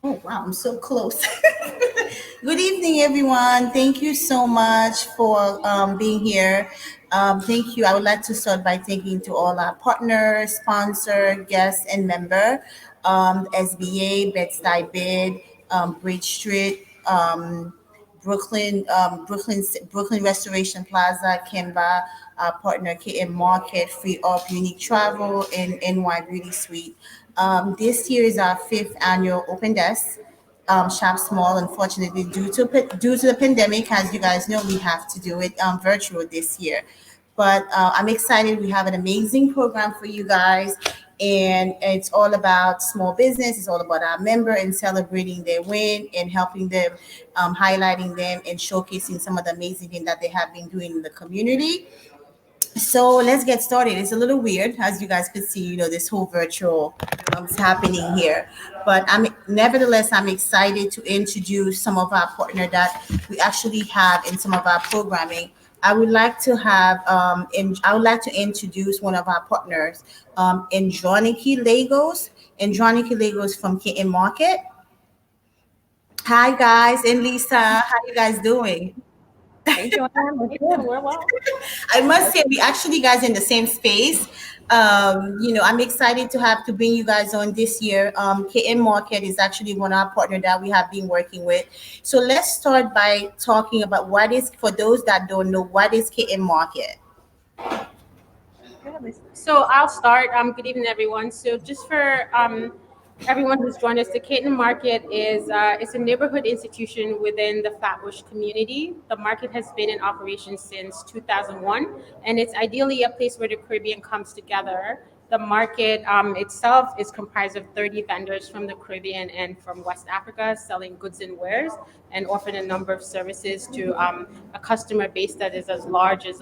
Oh, wow, I'm so close. Good evening, everyone. Thank you so much for being here. Thank you. I would like to start by thanking to all our partners, sponsor, guests, and member, SBA, Bed-Stuy Bid, Bridge Street, Brooklyn Restoration Plaza, Kimba, partner KM Market, FreeUp, Unique Travel, and NY Beauty Suite. This year is our fifth annual Open Desk. Shop small. Unfortunately, due to the pandemic, as you guys know, we have to do it virtual this year. But I'm excited. We have an amazing program for you guys, and it's all about small business. It's all about our member and celebrating their win and helping them, highlighting them, and showcasing some of the amazing things that they have been doing in the community. So let's get started. It's a little weird, as you guys could see. This whole virtual is happening here, but I'm excited to introduce some of our partner that we actually have in some of our programming. I would like to introduce one of our partners, Androniki Lagos. Androniki Lagos from Kitten Market. Hi guys, and Lisa, how you guys doing? Hey, Joanne, we're good. We're well. I must say, we actually guys in the same space. I'm excited to bring you guys on this year. KM Market is actually one of our partner that we have been working with. So let's start by talking about for those that don't know, what is KM Market? So I'll start. Good evening, everyone. So just for everyone who's joined us, the Kitten Market is it's a neighborhood institution within the Flatbush community. The market has been in operation since 2001, and it's ideally a place where the Caribbean comes together. The market itself is comprised of 30 vendors from the Caribbean and from West Africa selling goods and wares and offering a number of services to a customer base that is as large as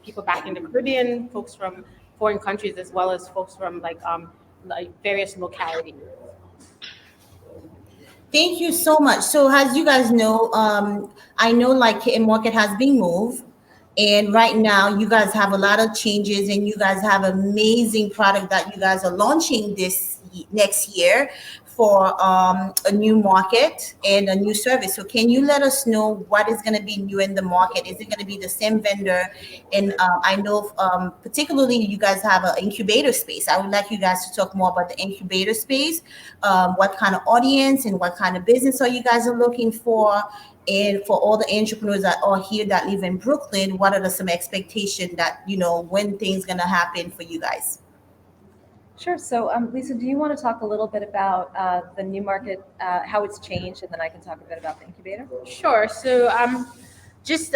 people back in the Caribbean, folks from foreign countries, as well as folks from like various localities. Thank you so much. So as you guys know, I know like KM Market has been moved. And right now, you guys have a lot of changes, and you guys have amazing product that you guys are launching next year for a new market and a new service. So, can you let us know what is going to be new in the market? Is it going to be the same vendor? And I know, particularly, you guys have an incubator space. I would like you guys to talk more about the incubator space. What kind of audience and what kind of business are you guys are looking for? And for all the entrepreneurs that are here that live in Brooklyn, what are some expectations that, when things going to happen for you guys? Sure. So, Lisa, do you want to talk a little bit about the new market, how it's changed, and then I can talk a bit about the incubator? Sure. So just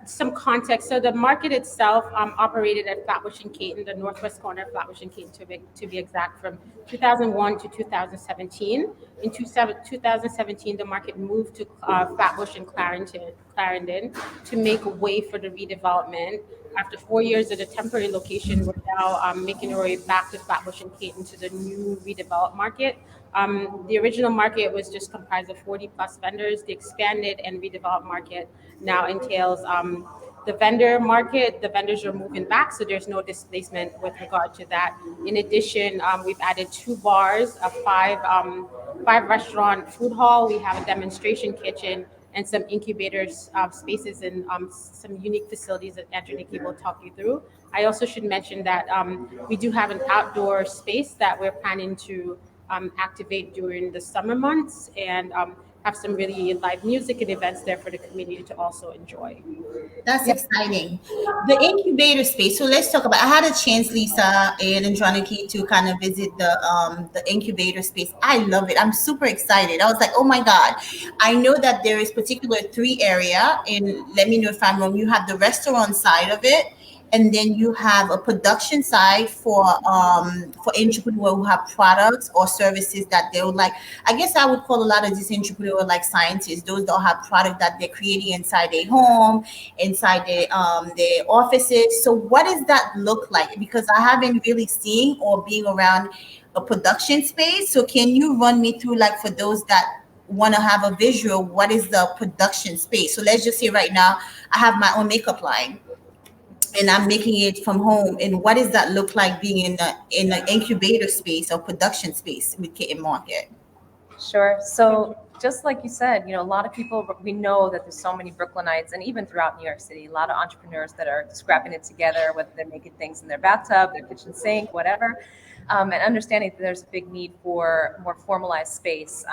some context. So the market itself operated at Flatbush and Caton, the northwest corner of Flatbush and Caton to be exact, from 2001 to 2017. In 2017, the market moved to Flatbush and Clarendon to make way for the redevelopment. After 4 years at a temporary location, we're now making our way back to Flatbush and Caton to the new redeveloped market. The original market was just comprised of 40 plus vendors. The expanded and redeveloped market now entails the vendor market. The vendors are moving back, so there's no displacement with regard to that. In addition, we've added 2 bars, a five restaurant food hall. We have a demonstration kitchen and some incubators spaces and some unique facilities that Androniki will talk you through. I also should mention that we do have an outdoor space that we're planning to activate during the summer months and have some really live music and events there for the community to also enjoy. That's exciting. The incubator space. So let's talk about. I had a chance, Lisa and Androniki, to kind of visit the incubator space. I love it. I'm super excited. I was like, oh my god. I know that there is particular three area, and let me know if I'm wrong. You have the restaurant side of it, and then you have a production side for entrepreneurs who have products or services that they would like. I guess I would call a lot of these entrepreneurs like scientists, those that have product that they're creating inside their home, inside their offices. So what does that look like? Because I haven't really seen or being around a production space. So can you run me through, like, for those that want to have a visual, what is the production space? So let's just say right now I have my own makeup line and I'm making it from home. And what does that look like being in the incubator space or production space with Kitten Market? Sure. So just like you said, a lot of people, we know that there's so many Brooklynites and even throughout New York City, a lot of entrepreneurs that are scrapping it together, whether they're making things in their bathtub, their kitchen sink, whatever. And understanding that there's a big need for more formalized space.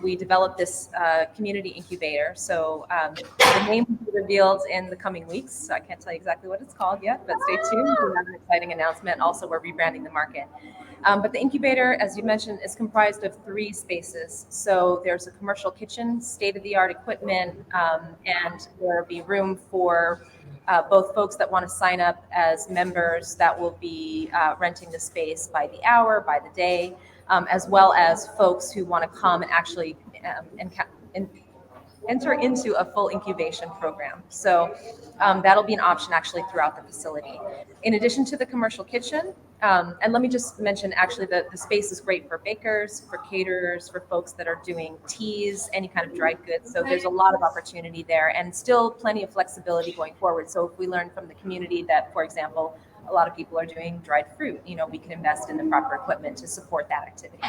We developed this community incubator. So the name will be revealed in the coming weeks. So I can't tell you exactly what it's called yet, but stay tuned. We have an exciting announcement. Also, we're rebranding the market. But the incubator, as you mentioned, is comprised of 3 spaces. So there's a commercial kitchen, state-of-the-art equipment, and there will be room for both folks that want to sign up as members that will be renting the space by the hour, by the day, as well as folks who want to come and actually enter into a full incubation program. So that'll be an option actually throughout the facility. In addition to the commercial kitchen, and let me just mention actually that the space is great for bakers, for caterers, for folks that are doing teas, any kind of dried goods. So there's a lot of opportunity there and still plenty of flexibility going forward. So if we learn from the community that, for example, a lot of people are doing dried fruit, we can invest in the proper equipment to support that activity.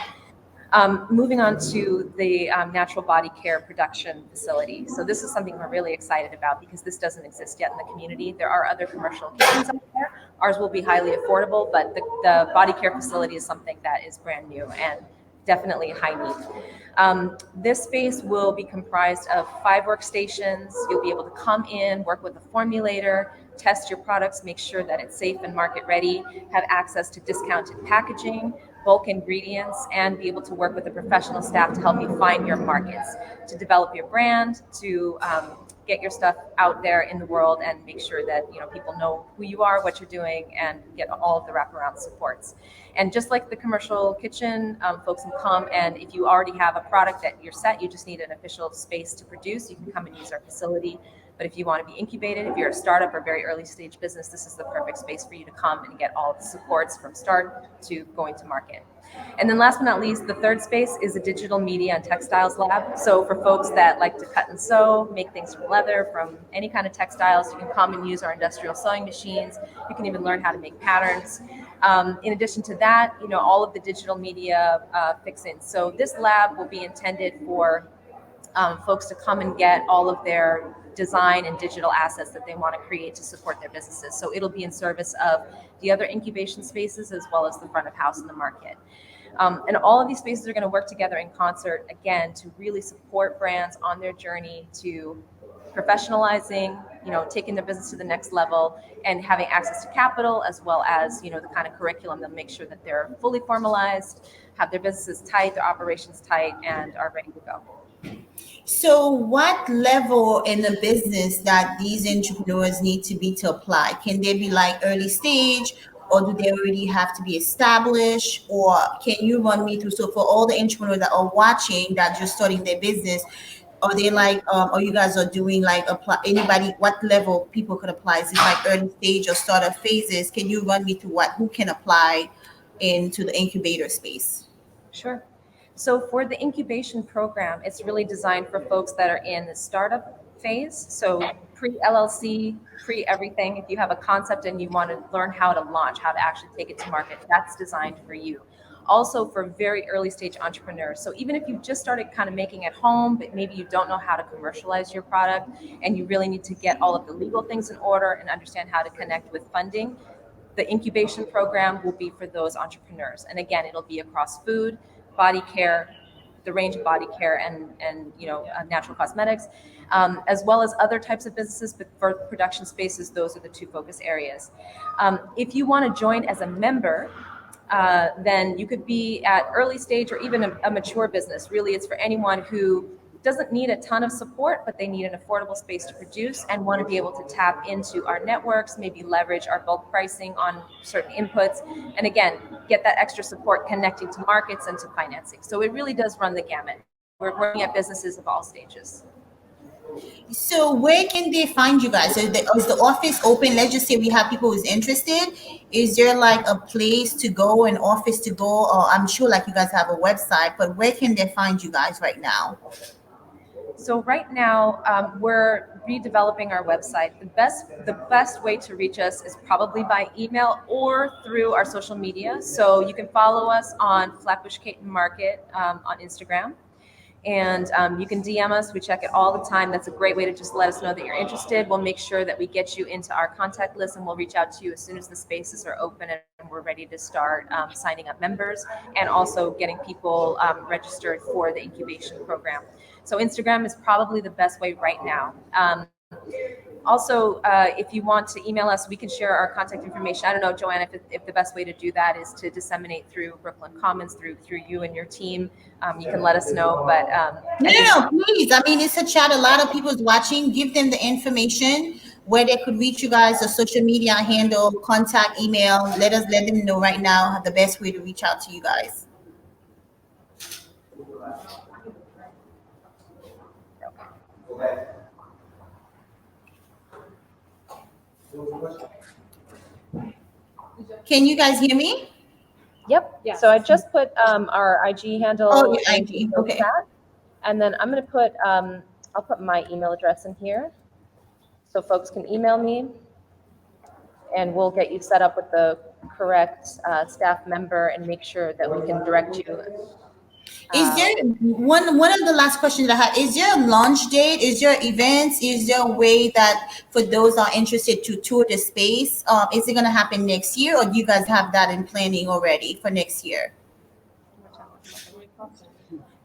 Moving on to the natural body care production facility. So this is something we're really excited about because this doesn't exist yet in the community. There are other commercial kitchens out there. Ours will be highly affordable, but the body care facility is something that is brand new and definitely high need. This space will be comprised of 5 workstations. You'll be able to come in, work with a formulator, test your products, make sure that it's safe and market ready, have access to discounted packaging, bulk ingredients, and be able to work with a professional staff to help you find your markets, to develop your brand, to get your stuff out there in the world and make sure that people know who you are, what you're doing, and get all of the wraparound supports. And just like the commercial kitchen, folks can come, and if you already have a product that you're set, you just need an official space to produce, you can come and use our facility. But if you want to be incubated, if you're a startup or very early stage business, this is the perfect space for you to come and get all of the supports from start to going to market. And then last but not least, the 3rd space is a digital media and textiles lab. So for folks that like to cut and sew, make things from leather, from any kind of textiles, you can come and use our industrial sewing machines. You can even learn how to make patterns. In addition to that, all of the digital media fix-ins. So this lab will be intended for folks to come and get all of their design and digital assets that they want to create to support their businesses. So it'll be in service of the other incubation spaces as well as the front of house in the market. And all of these spaces are going to work together in concert, again, to really support brands on their journey to professionalizing, taking their business to the next level and having access to capital as well as, the kind of curriculum that make sure that they're fully formalized, have their businesses tight, their operations tight, and are ready to go. So, what level in the business that these entrepreneurs need to be to apply? Can they be like early stage, or do they already have to be established? Or can you run me through? So, for all the entrepreneurs that are watching that just starting their business, are they like, or you guys are doing like apply anybody? What level people could apply? Is it like early stage or startup phases? Can you run me through who can apply into the incubator space? Sure. So for the incubation program, it's really designed for folks that are in the startup phase. So pre-LLC, pre-everything. If you have a concept and you want to learn how to launch, how to actually take it to market, that's designed for you. Also for very early stage entrepreneurs. So even if you just started kind of making at home, but maybe you don't know how to commercialize your product and you really need to get all of the legal things in order and understand how to connect with funding, the incubation program will be for those entrepreneurs. And again, it'll be across food, body care, the range of body care and natural cosmetics, as well as other types of businesses. But for production spaces, those are the 2 focus areas. If you want to join as a member, then you could be at early stage or even a mature business. Really, it's for anyone who doesn't need a ton of support, but they need an affordable space to produce and want to be able to tap into our networks, maybe leverage our bulk pricing on certain inputs, and again, get that extra support connecting to markets and to financing. So it really does run the gamut. We're working at businesses of all stages. So where can they find you guys? Is the office open? Let's just say we have people who's interested. Is there like a place to go, an office to go? Or I'm sure like you guys have a website, but where can they find you guys right now? So right now, we're redeveloping our website. The best way to reach us is probably by email or through our social media. So you can follow us on Flatbush Kitten Market on Instagram. And you can DM us. We check it all the time. That's a great way to just let us know that you're interested. We'll make sure that we get you into our contact list, and we'll reach out to you as soon as the spaces are open and we're ready to start signing up members and also getting people registered for the incubation program. So Instagram is probably the best way right now. Also, if you want to email us, we can share our contact information. I don't know, Joanne, if the best way to do that is to disseminate through BKLYN Commons, through you and your team. You can let us know. But no, please. I mean, it's a chat. A lot of people's watching. Give them the information where they could reach you guys, the social media handle, contact, email. Let them know right now the best way to reach out to you guys. Can you guys hear me? Yep. Yes. So I just put our IG handle. Oh, your IG. Okay. Chat, and then I'm going to put I'll put my email address in here, so folks can email me, and we'll get you set up with the correct staff member and make sure that we can direct you. Is there one of the last questions that I had? Is there a launch date? Is there events? Is there a way that for those are interested to tour the space? Is it going to happen next year, or do you guys have that in planning already for next year?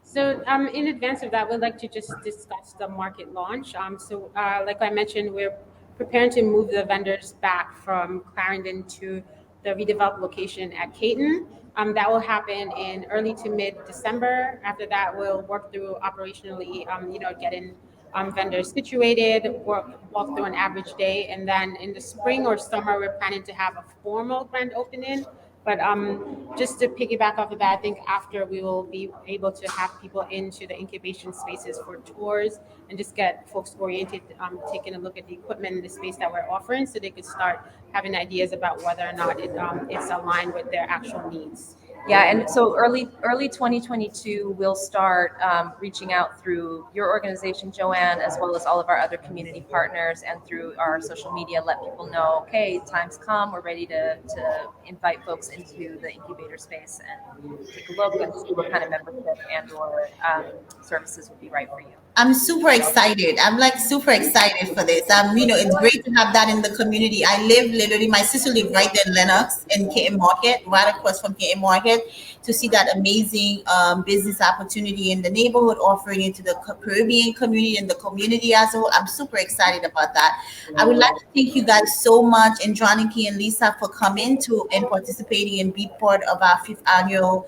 So in advance of that, we'd like to just discuss the market launch. Like I mentioned, we're preparing to move the vendors back from Clarendon to the redeveloped location at Kitten. That will happen in early to mid-December. After that, we'll work through operationally, getting vendors situated, walk through an average day. And then in the spring or summer, we're planning to have a formal grand opening. But just to piggyback off of that, I think after we will be able to have people into the incubation spaces for tours and just get folks oriented, taking a look at the equipment and the space that we're offering, so they could start having ideas about whether or not it's aligned with their actual needs. Yeah, and so early 2022, we'll start reaching out through your organization, Joanne, as well as all of our other community partners, and through our social media, let people know, okay, time's come, we're ready to invite folks into the incubator space and take a look and see what kind of membership and or services would be right for you. I'm super excited. I'm like super excited for this. It's great to have that in the community. I live literally, my sister lives right there in Lenox in Kitten Market, right across from Kitten Market, to see that amazing business opportunity in the neighborhood, offering it to the Caribbean community and the community as a whole. I'm super excited about that. I would like to thank you guys so much, Androniki and Lisa, for coming to and participating and be part of our 5th annual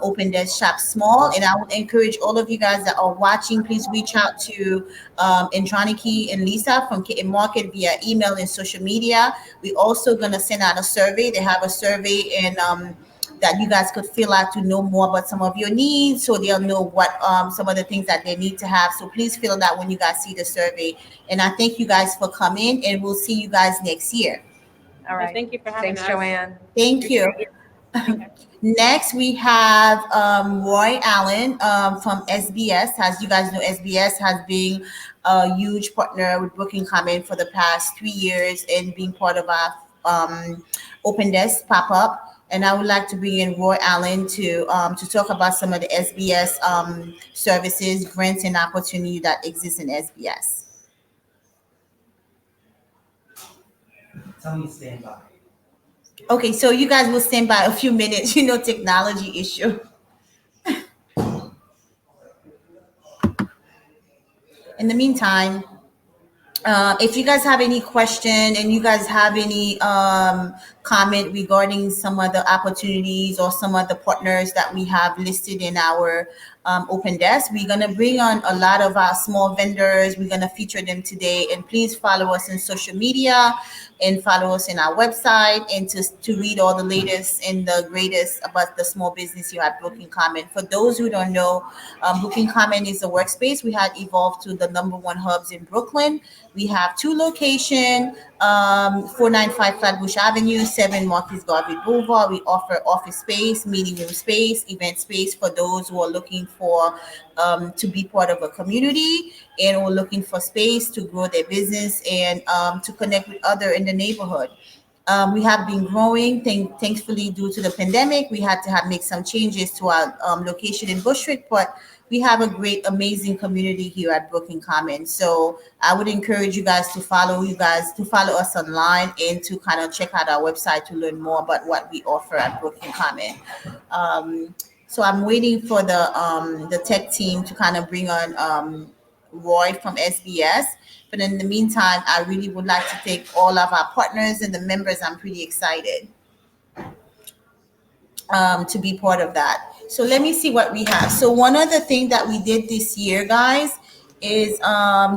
Open Desk Shop Small. And I would encourage all of you guys that are watching, please reach out to Androniki and Lisa from Kitten Market via email and social media. We're also going to send out a survey. They have a survey and that you guys could fill out to know more about some of your needs, so they'll know what some of the things that they need to have. So please fill it out when you guys see the survey. And I thank you guys for coming, and we'll see you guys next year. All right. Well, thank you for having Thanks, us. Joanne. Thank you. Next, we have Roy Allen from SBS. As you guys know, SBS has been a huge partner with BKLYN Commons for the past 3 years and being part of our Open Desk pop-up. And I would like to bring in Roy Allen to talk about some of the SBS services, grants, and opportunity that exists in SBS. Tell me to stand by. Okay, so you guys will stand by a few minutes, technology issue. In the meantime, if you guys have any question and you guys have any comment regarding some of the opportunities or some of the partners that we have listed in our Open Desk, we're going to bring on a lot of our small vendors. We're going to feature them today. And please follow us in social media and follow us in our website, and to read all the latest and the greatest about the small business here at BKLYN Commons. For those who don't know, BKLYN Commons is a workspace. We had evolved to the #1 hubs in Brooklyn. We have 2 locations, 495 Flatbush Avenue, 7 Marcus Garvey Boulevard. We offer office space, meeting room space, event space for those who are looking for to be part of a community and who are looking for space to grow their business and to connect with others in the neighborhood. We have been growing. Thankfully, due to the pandemic, we had to make some changes to our location in Bushwick, but we have a great, amazing community here at Brooklyn Commons. So I would encourage you guys to follow us online and to kind of check out our website to learn more about what we offer at Brooklyn Commons. Um, so I'm waiting for the tech team to kind of bring on Roy from SBS. But in the meantime, I really would like to thank all of our partners and the members. I'm pretty excited to be part of that. So let me see what we have. So one other thing that we did this year, guys, is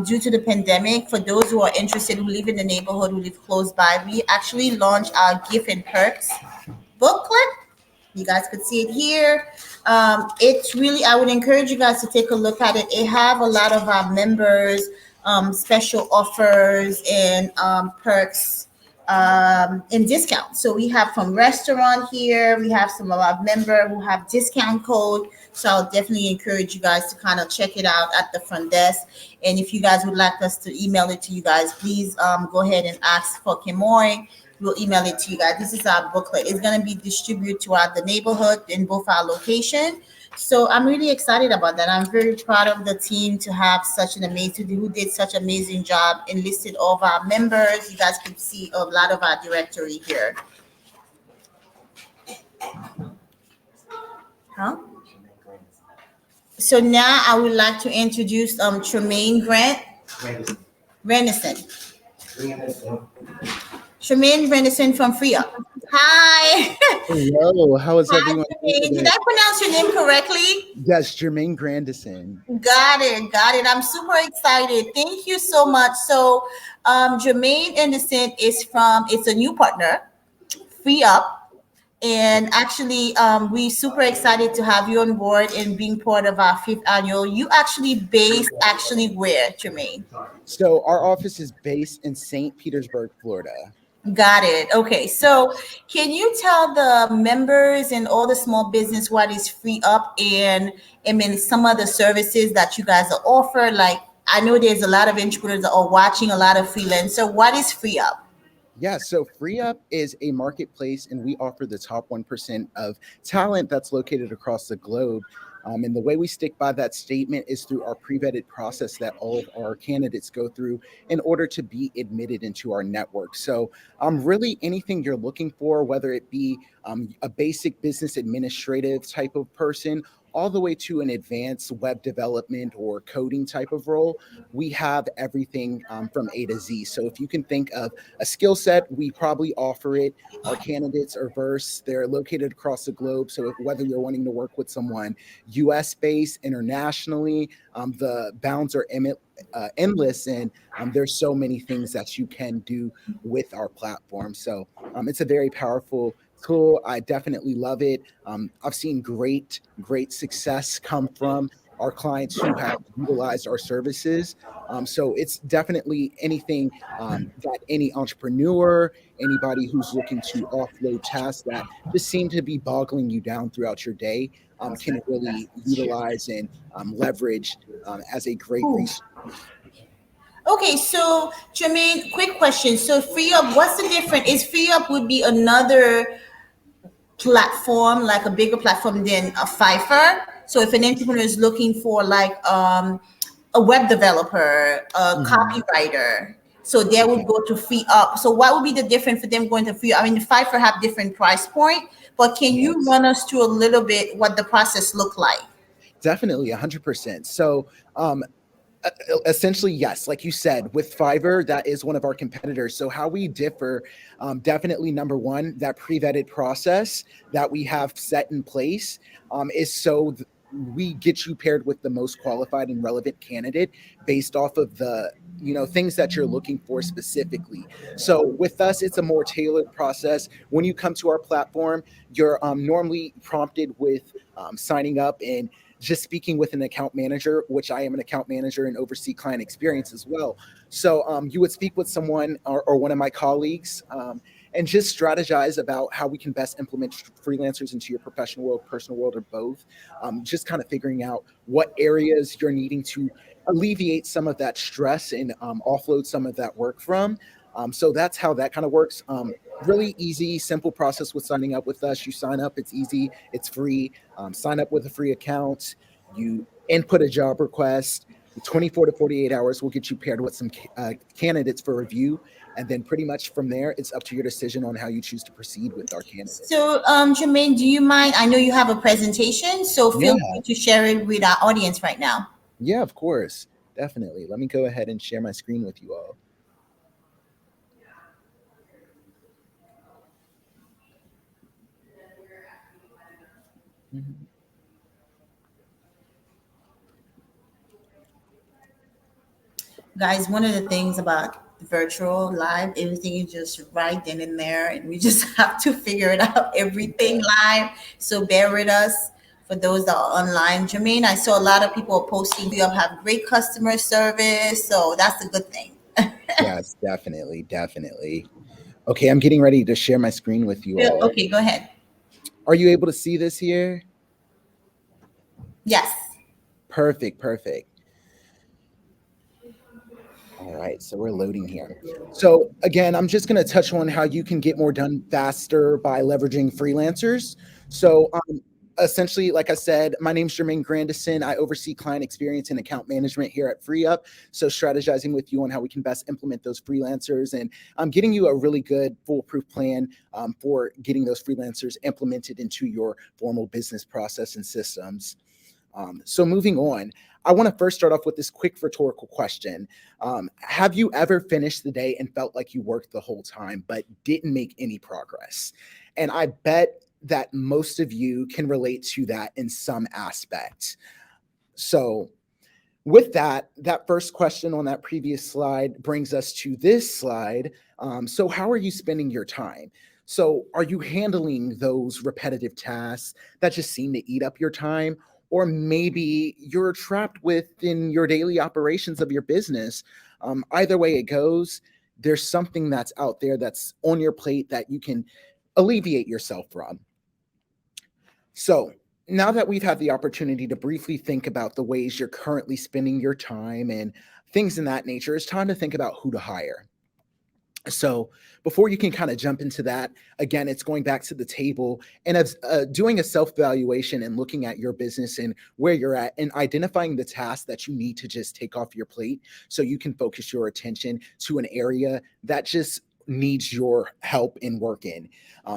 due to the pandemic, for those who are interested, who live in the neighborhood, who live close by, we actually launched our gift and perks booklet. You guys could see it here. It's really, I would encourage you guys to take a look at it. It have a lot of our members, special offers and perks and discounts. So we have from restaurant here. We have some of our member who have discount code. So I'll definitely encourage you guys to kind of check it out at the front desk. And if you guys would like us to email it to you guys, please go ahead and ask for Kimoy. We'll email it to you guys. This is our booklet. It's going to be distributed throughout the neighborhood in both our location. So I'm really excited about that. I'm very proud of the team to have such an amazing, who did such an amazing job, enlisted all of our members. You guys can see a lot of our directory here. Huh? So now I would like to introduce Tremaine Renison. Tremaine Renison from FreeUp. Hi. Hello, how is Hi, everyone doing Jermaine. Did today? I pronounce your name correctly? Yes, Jermain Grandison. Got it. Got it. I'm super excited. Thank you so much. So, Jermaine Anderson it's a new partner, FreeUp. And actually, we're super excited to have you on board and being part of our fifth annual. You actually based where, Jermaine? So our office is based in St. Petersburg, Florida. Got it. Okay. So can you tell the members and all the small business what is FreeUp and I mean some of the services that you guys offer? Like I know there's a lot of entrepreneurs that are watching, a lot of freelancers. What is FreeUp? Yeah, so FreeUp is a marketplace, and we offer the top 1% of talent that's located across the globe. And the way we stick by that statement is through our pre-vetted process that all of our candidates go through in order to be admitted into our network. So really anything you're looking for, whether it be a basic business administrative type of person, all the way to an advanced web development or coding type of role, we have everything from A to Z. So if you can think of a skill set, we probably offer it. Our candidates are diverse. They're located across the globe. So whether you're wanting to work with someone US based, internationally, the bounds are endless, and there's so many things that you can do with our platform. So it's a very powerful tool. I definitely love it. I've seen great success come from our clients who have utilized our services. So it's definitely anything that any entrepreneur, anybody who's looking to offload tasks that just seem to be boggling you down throughout your day can really utilize and leverage as a great resource. Okay, so Jermaine, quick question. So FreeUp, what's the difference? Is FreeUp would be another platform, like a bigger platform than a Fiverr? So if an entrepreneur is looking for like a web developer, a copywriter, so they would go to FreeUp. So what would be the difference for them going to FreeUp? I mean, the Fiverr have different price point, but can you run us through a little bit what the process look like? Definitely 100%. So essentially, yes, like you said, with Fiverr, that is one of our competitors. So how we differ, definitely number one, that pre-vetted process that we have set in place is so we get you paired with the most qualified and relevant candidate based off of the things that you're looking for specifically. So with us, it's a more tailored process. When you come to our platform, you're normally prompted with signing up and just speaking with an account manager, which I am an account manager and oversee client experience as well. So you would speak with someone or one of my colleagues and just strategize about how we can best implement freelancers into your professional world, personal world, or both. Just kind of figuring out what areas you're needing to alleviate some of that stress and offload some of that work from. So that's how that kind of works. Really easy, simple process with signing up with us. You sign up, it's easy, it's free. Sign up with a free account. You input a job request. 24 to 48 hours will get you paired with some candidates for review. And then pretty much from there, it's up to your decision on how you choose to proceed with our candidates. So, Jermaine, do you mind? I know you have a presentation, so feel Yeah. free to share it with our audience right now. Yeah, of course. Definitely. Let me go ahead and share my screen with you all. Mhm. Guys, one of the things about virtual live, everything is just right then and there, and we just have to figure it out, everything live. So bear with us for those that are online. Jermaine, I saw a lot of people posting you have great customer service, so that's a good thing. Yes, definitely. Definitely. Okay, I'm getting ready to share my screen with you all. Okay, go ahead. Are you able to see this here? Yes. Perfect, perfect. All right, so we're loading here. So again, I'm just going to touch on how you can get more done faster by leveraging freelancers. So essentially, like I said, my name's Jermain Grandison. I oversee client experience and account management here at FreeUp. So strategizing with you on how we can best implement those freelancers, and I'm getting you a really good foolproof plan for getting those freelancers implemented into your formal business process and systems. So moving on, I want to first start off with this quick rhetorical question. Have you ever finished the day and felt like you worked the whole time but didn't make any progress? And I bet that most of you can relate to that in some aspect. So with that first question on that previous slide brings us to this slide. So how are you spending your time? So are you handling those repetitive tasks that just seem to eat up your time? Or maybe you're trapped within your daily operations of your business. Either way it goes, there's something that's out there that's on your plate that you can alleviate yourself from. So now that we've had the opportunity to briefly think about the ways you're currently spending your time and things in that nature, it's time to think about who to hire. So before you can kind of jump into that, again, it's going back to the table and doing a self-evaluation and looking at your business and where you're at and identifying the tasks that you need to just take off your plate so you can focus your attention to an area that just needs your help in work in.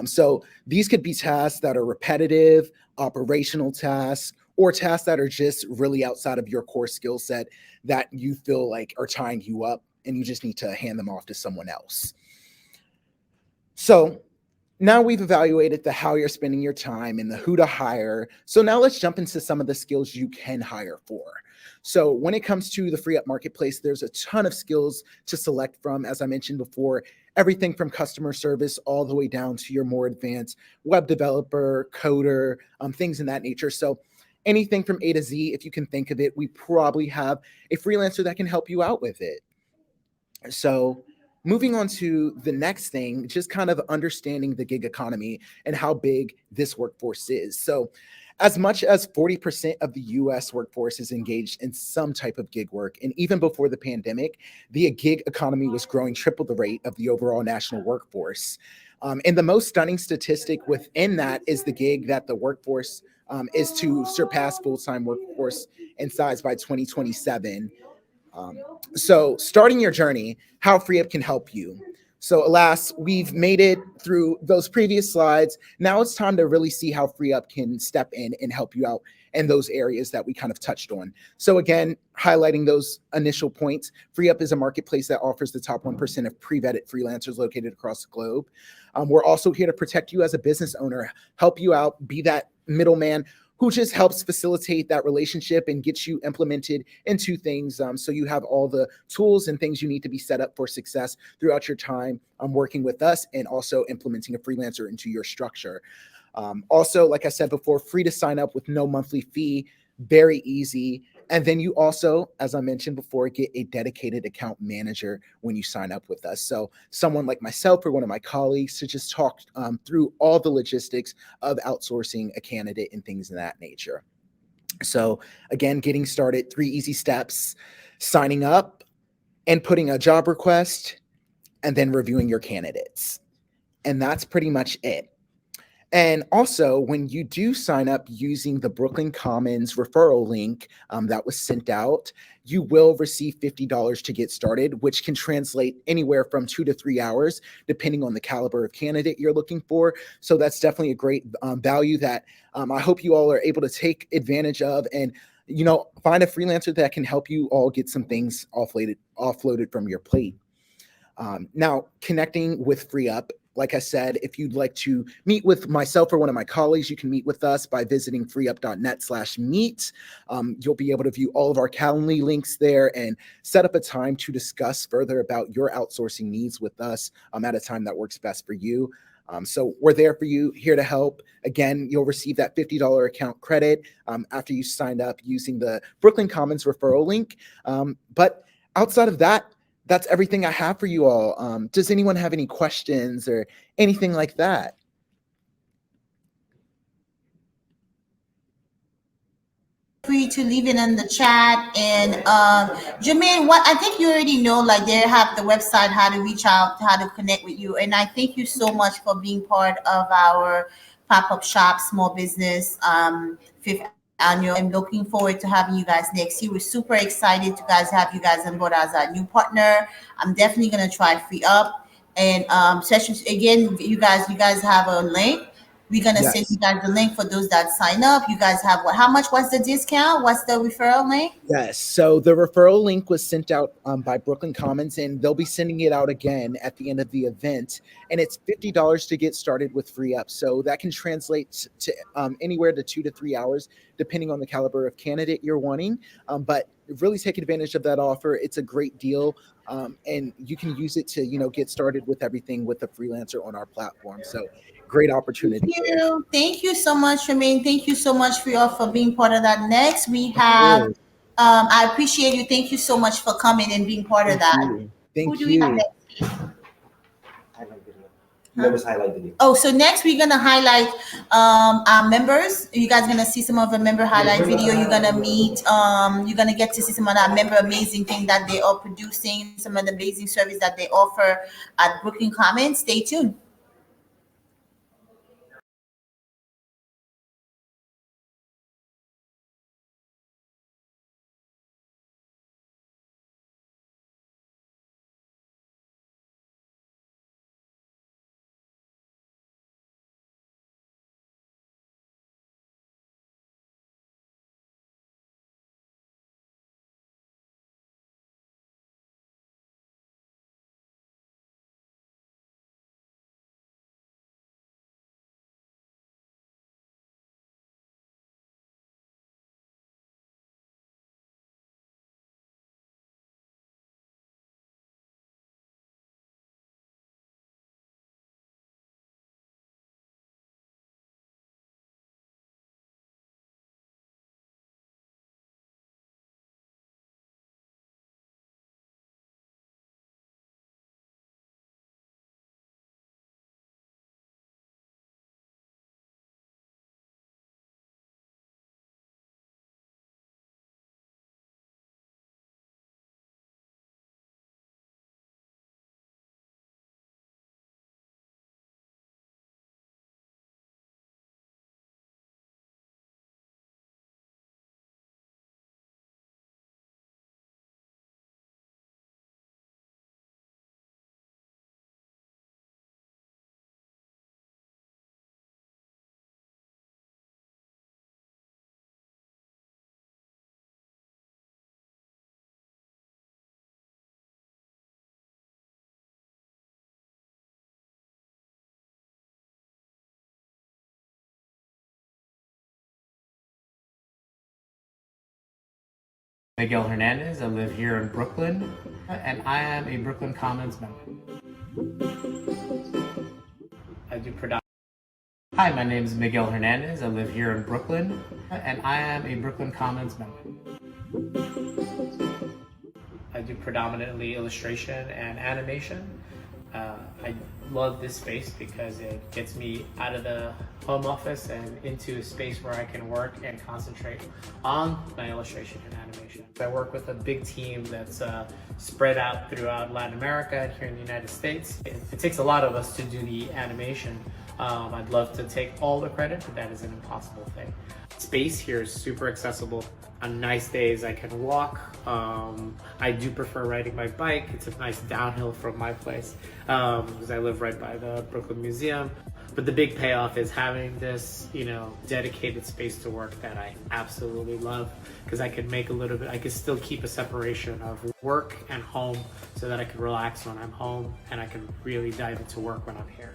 So these could be tasks that are repetitive, operational tasks, or tasks that are just really outside of your core skill set that you feel like are tying you up and you just need to hand them off to someone else. So now we've evaluated the how you're spending your time and the who to hire. So now let's jump into some of the skills you can hire for. So when it comes to the FreeUp marketplace, there's a ton of skills to select from. As I mentioned before, everything from customer service all the way down to your more advanced web developer, coder, things in that nature. So anything from A to Z, if you can think of it, we probably have a freelancer that can help you out with it. So moving on to the next thing, just kind of understanding the gig economy and how big this workforce is. So as much as 40% of the US workforce is engaged in some type of gig work. And even before the pandemic, the gig economy was growing triple the rate of the overall national workforce. And the most stunning statistic within that is the gig that the workforce is to surpass full-time workforce in size by 2027. So starting your journey, how FreeUp can help you. So alas, we've made it through those previous slides. Now it's time to really see how FreeUp can step in and help you out in those areas that we kind of touched on. So again, highlighting those initial points, FreeUp is a marketplace that offers the top 1% of pre-vetted freelancers located across the globe. We're also here to protect you as a business owner, help you out, be that middleman who just helps facilitate that relationship and gets you implemented into things so you have all the tools and things you need to be set up for success throughout your time working with us and also implementing a freelancer into your structure. Also, like I said before, free to sign up with no monthly fee, very easy. And then you also, as I mentioned before, get a dedicated account manager when you sign up with us. So someone like myself or one of my colleagues to just talk through all the logistics of outsourcing a candidate and things of that nature. So again, getting started, 3 easy steps: signing up and putting a job request and then reviewing your candidates. And that's pretty much it. And also, when you do sign up using the BKLYN Commons referral link that was sent out, you will receive $50 to get started, which can translate anywhere from 2 to 3 hours, depending on the caliber of candidate you're looking for. So that's definitely a great value that I hope you all are able to take advantage of, and find a freelancer that can help you all get some things offloaded from your plate. Now, connecting with FreeUp, like I said, if you'd like to meet with myself or one of my colleagues, you can meet with us by visiting freeup.net/meet. You'll be able to view all of our Calendly links there and set up a time to discuss further about your outsourcing needs with us at a time that works best for you. So we're there for you, here to help. Again, you'll receive that $50 account credit after you signed up using the BKLYN Commons referral link. But outside of that, that's everything I have for you all. Does anyone have any questions or anything like that? Free to leave it in the chat. And Jermain, what I think you already know, like they have the website, how to reach out, how to connect with you. And I thank you so much for being part of our pop-up shop small business fifth annual. I'm looking forward to having you guys next year. We're super excited to have you guys on board as our new partner. I'm definitely gonna try FreeUp. And sessions again, you guys have a link. We're gonna send you Yes. guys the link for those that sign up. You guys have what? How much was the discount? What's the referral link? Yes. So the referral link was sent out by BKLYN Commons, and they'll be sending it out again at the end of the event. And it's $50 to get started with FreeUp. So that can translate to anywhere to 2 to 3 hours, depending on the caliber of candidate you're wanting. But really take advantage of that offer. It's a great deal. And you can use it to, get started with everything with a freelancer on our platform. So great opportunity. Thank you so much, Jermaine. Thank you so much for being part of that. Next, we have. Cool. I appreciate you. Thank you so much for coming and being part of Thank that. you. Who Thank do we have you. next? Highlight video. Members highlight video. Oh, so next we're gonna highlight our members. You guys gonna see some of the member highlight video. You're gonna meet. You're gonna get to see some of that member amazing thing that they are producing. Some of the amazing service that they offer at BKLYN Commons. Stay tuned. Miguel Hernandez. I live here in Brooklyn, and I am a BKLYN Commons member. I do predominantly. Hi, my name is Miguel Hernandez. I live here in Brooklyn, and I am a BKLYN Commons member. I do predominantly illustration and animation. I love this space because it gets me out of the home office and into a space where I can work and concentrate on my illustration and animation. I work with a big team that's spread out throughout Latin America and here in the United States. It takes a lot of us to do the animation, I'd love to take all the credit, but that is an impossible thing. Space here is super accessible. On nice days, I can walk. I do prefer riding my bike. It's a nice downhill from my place because I live right by the Brooklyn Museum. But the big payoff is having this, dedicated space to work that I absolutely love, because I can make I can still keep a separation of work and home so that I can relax when I'm home and I can really dive into work when I'm here.